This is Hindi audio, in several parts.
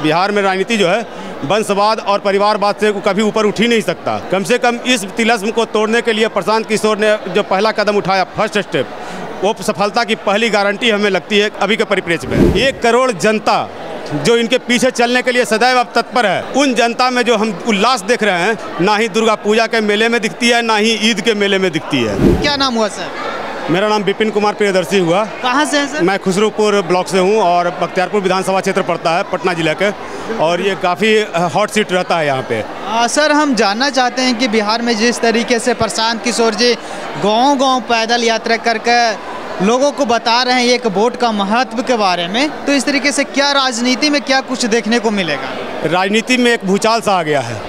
बिहार में राजनीति जो है वंशवाद और परिवारवाद से कभी ऊपर उठ ही नहीं सकता। कम से कम इस तिलिस्म को तोड़ने के लिए प्रशांत किशोर ने जो पहला कदम उठाया, फर्स्ट स्टेप, वो सफलता की पहली गारंटी हमें लगती है अभी के परिप्रेक्ष्य में। 1 करोड़ जनता जो इनके पीछे चलने के लिए सदैव अब तत्पर है, उन जनता में जो हम उल्लास देख रहे हैं, ना ही दुर्गा पूजा के मेले में दिखती है, ना ही ईद के मेले में दिखती है। क्या नाम हुआ सर? मेरा नाम विपिन कुमार प्रियदर्शी हुआ। कहाँ से है सर? मैं खुसरूपुर ब्लॉक से हूँ और बख्तियारपुर विधानसभा क्षेत्र पड़ता है पटना जिले के, और ये काफ़ी हॉट सीट रहता है यहाँ पे। सर, हम जानना चाहते हैं कि बिहार में जिस तरीके से प्रशांत किशोर जी गांव-गांव पैदल यात्रा करके लोगों को बता रहे हैं एक वोट का महत्व के बारे में, तो इस तरीके से क्या राजनीति में क्या कुछ देखने को मिलेगा? राजनीति में एक भूचाल सा आ गया है।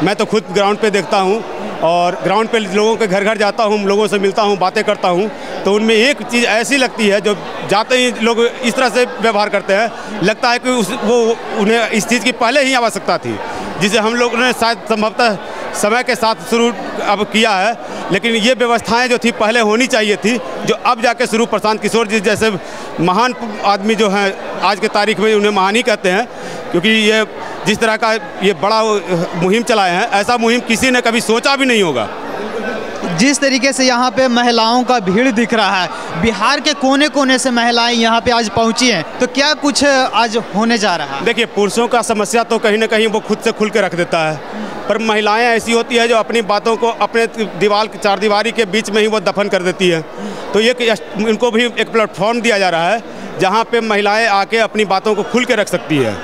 मैं तो खुद ग्राउंड पे देखता हूँ और ग्राउंड पे लोगों के घर घर जाता हूँ, लोगों से मिलता हूँ, बातें करता हूँ, तो उनमें एक चीज़ ऐसी लगती है, जो जाते ही लोग इस तरह से व्यवहार करते हैं, लगता है कि वो उन्हें इस चीज़ की पहले ही आवश्यकता थी, जिसे हम लोगों ने शायद संभवतः समय के साथ शुरू अब किया है, लेकिन ये व्यवस्थाएं जो थी पहले होनी चाहिए थी, जो अब जाके शुरू प्रशांत किशोर जी जैसे महान आदमी जो हैं आज के तारीख में, उन्हें महान ही कहते हैं, क्योंकि ये जिस तरह का ये बड़ा मुहिम चलाए हैं, ऐसा मुहिम किसी ने कभी सोचा भी नहीं होगा। जिस तरीके से यहाँ पे महिलाओं का भीड़ दिख रहा है, बिहार के कोने कोने से महिलाएं यहाँ पे आज पहुँची हैं, तो क्या कुछ आज होने जा रहा है? देखिए, पुरुषों का समस्या तो कहीं ना कहीं वो खुद से खुल के रख देता है, पर महिलाएं ऐसी होती है जो अपनी बातों को अपने चार दीवारी के बीच में ही वो दफन कर देती है। तो ये इनको भी एक प्लेटफॉर्म दिया जा रहा है जहाँ पे महिलाएं आके अपनी बातों को खुल के रख सकती है।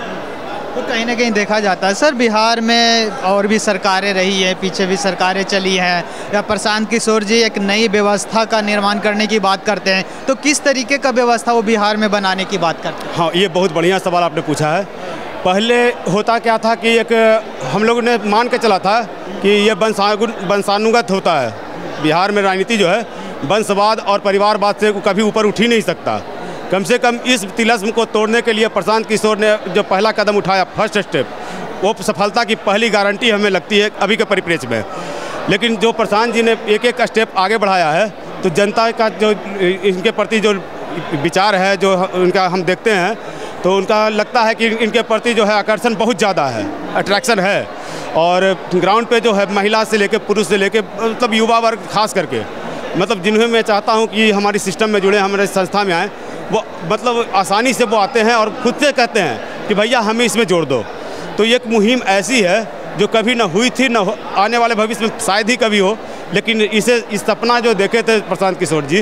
तो कहीं ना कहीं देखा जाता है सर, बिहार में और भी सरकारें रही है, पीछे भी सरकारें चली हैं, या प्रशांत किशोर जी एक नई व्यवस्था का निर्माण करने की बात करते हैं, तो किस तरीके का व्यवस्था वो बिहार में बनाने की बात करते हैं? हाँ, ये बहुत बढ़िया सवाल आपने पूछा है। पहले होता क्या था कि एक हम लोगों ने मान के चला था कि ये वंशानुगत होता है। बिहार में राजनीति जो है वंशवाद और परिवारवाद से कभी ऊपर उठ ही नहीं सकता। कम से कम इस तिलिस्म को तोड़ने के लिए प्रशांत किशोर ने जो पहला कदम उठाया, फर्स्ट स्टेप, वो सफलता की पहली गारंटी हमें लगती है अभी के परिप्रेक्ष्य में। लेकिन जो प्रशांत जी ने एक एक स्टेप आगे बढ़ाया है, तो जनता का जो इनके प्रति जो विचार है, जो उनका हम देखते हैं, तो उनका लगता है कि इनके प्रति जो है आकर्षण बहुत ज़्यादा है, अट्रैक्शन है। और ग्राउंड पे जो है महिला से लेकर पुरुष से लेकर मतलब युवा वर्ग खास करके, मतलब जिन्हें मैं चाहता हूँ कि हमारे सिस्टम में जुड़े, हमारे संस्था में आएँ, वो मतलब आसानी से वो आते हैं और खुद से कहते हैं कि भैया हमें इसमें जोड़ दो। तो ये एक मुहिम ऐसी है जो कभी ना हुई थी, ना आने वाले भविष्य में शायद ही कभी हो, लेकिन इस सपना जो देखे थे प्रशांत किशोर जी,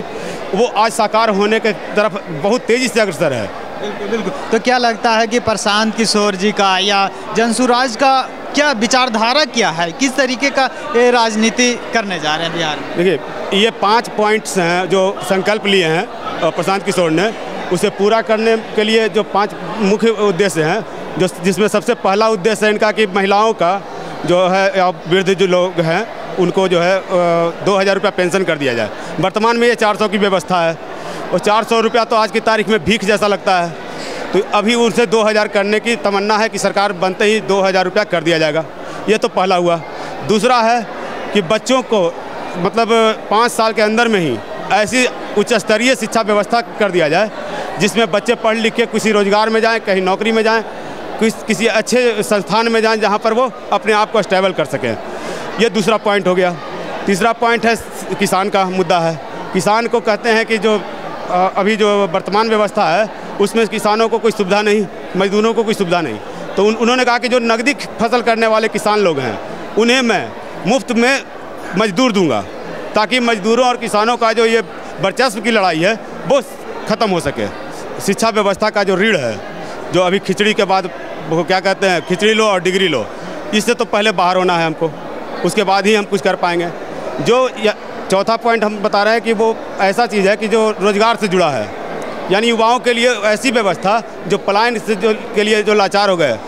वो आज साकार होने के तरफ बहुत तेज़ी से अग्रसर है। बिल्कुल बिल्कुल। तो क्या लगता है कि प्रशांत किशोर जी का या जनसुराज का क्या विचारधारा क्या है, किस तरीके का ये राजनीति करने जा रहे हैं बिहार में? देखिए, ये 5 पॉइंट्स हैं जो संकल्प लिए हैं प्रशांत किशोर ने, उसे पूरा करने के लिए जो 5 मुख्य उद्देश्य हैं, जिसमें सबसे पहला उद्देश्य है इनका कि महिलाओं का जो है या वृद्ध जो लोग हैं उनको जो है 2000 रुपया पेंशन कर दिया जाए। वर्तमान में ये 400 की व्यवस्था है, और 400 रुपया तो आज की तारीख में भीख जैसा लगता है, तो अभी उनसे 2000 करने की तमन्ना है कि सरकार बनते ही 2000 रुपया कर दिया जाएगा। ये तो पहला हुआ। दूसरा है कि बच्चों को मतलब 5 साल के अंदर में ही ऐसी उच्च स्तरीय शिक्षा व्यवस्था कर दिया जाए जिसमें बच्चे पढ़ लिख के किसी रोजगार में जाएं, कहीं नौकरी में जाएं, किसी अच्छे संस्थान में जाएं जहां पर वो अपने आप को स्टेबल कर सकें। ये दूसरा पॉइंट हो गया। तीसरा पॉइंट है किसान का मुद्दा है। किसान को कहते हैं कि जो अभी जो वर्तमान व्यवस्था है उसमें किसानों को कोई सुविधा नहीं, मजदूरों को कोई सुविधा नहीं, तो उन्होंने कहा कि जो नकदी फसल करने वाले किसान लोग हैं उन्हें मैं मुफ्त में मजदूर दूंगा, ताकि मजदूरों और किसानों का जो ये वर्चस्व की लड़ाई है वो ख़त्म हो सके। शिक्षा व्यवस्था का जो रीढ़ है, जो अभी खिचड़ी के बाद वो क्या कहते हैं, खिचड़ी लो और डिग्री लो, इससे तो पहले बाहर होना है हमको, उसके बाद ही हम कुछ कर पाएंगे। जो चौथा पॉइंट हम बता रहे हैं कि वो ऐसा चीज़ है कि जो रोज़गार से जुड़ा है, यानी युवाओं के लिए ऐसी व्यवस्था जो पलायन से के लिए जो लाचार हो गए,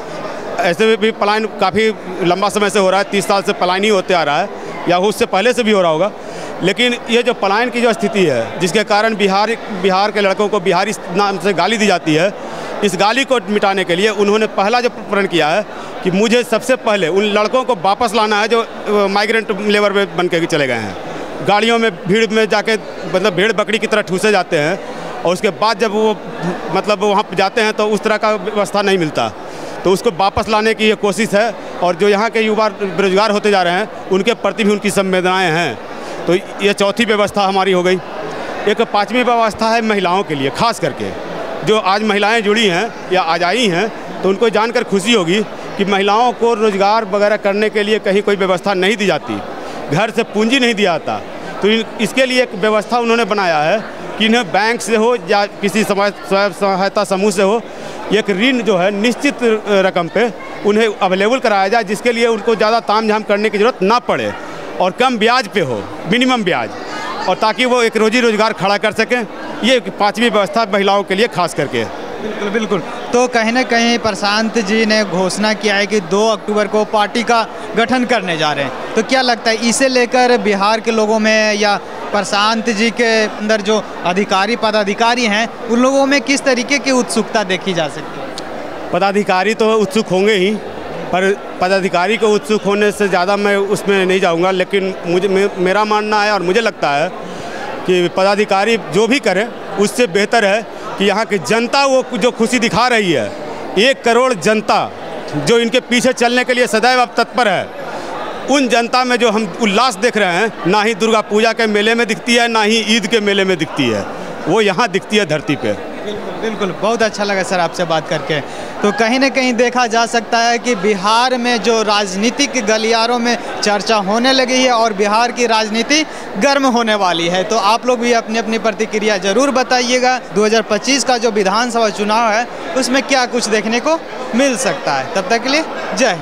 ऐसे भी पलायन काफ़ी लंबा समय से हो रहा है, 30 साल से पलायन ही होते आ रहा है, या उससे पहले से भी हो रहा होगा, लेकिन ये जो पलायन की जो स्थिति है जिसके कारण बिहार के लड़कों को बिहारी नाम से गाली दी जाती है, इस गाली को मिटाने के लिए उन्होंने पहला जो प्रण किया है कि मुझे सबसे पहले उन लड़कों को वापस लाना है जो माइग्रेंट लेबर में बन के चले गए हैं, गाड़ियों में भीड़ में जाके मतलब भेड़ बकरी की तरह ठूसे जाते हैं, और उसके बाद जब वो मतलब वहाँ जाते हैं तो उस तरह का व्यवस्था नहीं मिलता। तो उसको वापस लाने की ये कोशिश है। और जो यहाँ के युवा बेरोजगार होते जा रहे हैं उनके प्रति भी उनकी संवेदनाएँ हैं। तो ये चौथी व्यवस्था हमारी हो गई। एक पाँचवीं व्यवस्था है महिलाओं के लिए, खास करके जो आज महिलाएं जुड़ी हैं या आज आई हैं, तो उनको जानकर खुशी होगी कि महिलाओं को रोज़गार वगैरह करने के लिए कहीं कोई व्यवस्था नहीं दी जाती, घर से पूंजी नहीं दिया जाता। तो इसके लिए एक व्यवस्था उन्होंने बनाया है कि इन्हें बैंक से हो या किसी स्वयं सहायता समूह से हो, एक ऋण जो है निश्चित रकम पे उन्हें अवेलेबल कराया जाए, जिसके लिए उनको ज़्यादा तामझाम करने की ज़रूरत ना पड़े और कम ब्याज पे हो, मिनिमम ब्याज, और ताकि वो एक रोजी रोजगार खड़ा कर सकें। ये पाँचवीं व्यवस्था महिलाओं के लिए खास करके। बिल्कुल बिल्कुल। तो कहीं ना कहीं प्रशांत जी ने घोषणा किया है कि 2 अक्टूबर को पार्टी का गठन करने जा रहे हैं, तो क्या लगता है इसे लेकर बिहार के लोगों में या प्रशांत जी के अंदर जो अधिकारी पदाधिकारी हैं उन लोगों में किस तरीके की उत्सुकता देखी जा सकती है? पदाधिकारी तो उत्सुक होंगे ही, पर पदाधिकारी को उत्सुक होने से ज़्यादा मैं उसमें नहीं जाऊंगा। लेकिन मेरा मानना है और मुझे लगता है कि पदाधिकारी जो भी करें उससे बेहतर है कि यहाँ की जनता वो जो खुशी दिखा रही है, 1 करोड़ जनता जो इनके पीछे चलने के लिए सदैव अब तत्पर है, उन जनता में जो हम उल्लास देख रहे हैं, ना ही दुर्गा पूजा के मेले में दिखती है, ना ही ईद के मेले में दिखती है, वो यहाँ दिखती है धरती पे। बिल्कुल बिल्कुल, बहुत अच्छा लगा सर आपसे बात करके। तो कहीं ना कहीं देखा जा सकता है कि बिहार में जो राजनीतिक गलियारों में चर्चा होने लगी है और बिहार की राजनीति गर्म होने वाली है। तो आप लोग भी अपनी अपनी प्रतिक्रिया जरूर बताइएगा। 2025 का जो विधानसभा चुनाव है उसमें क्या कुछ देखने को मिल सकता है। तब तक के लिए जय हिंद।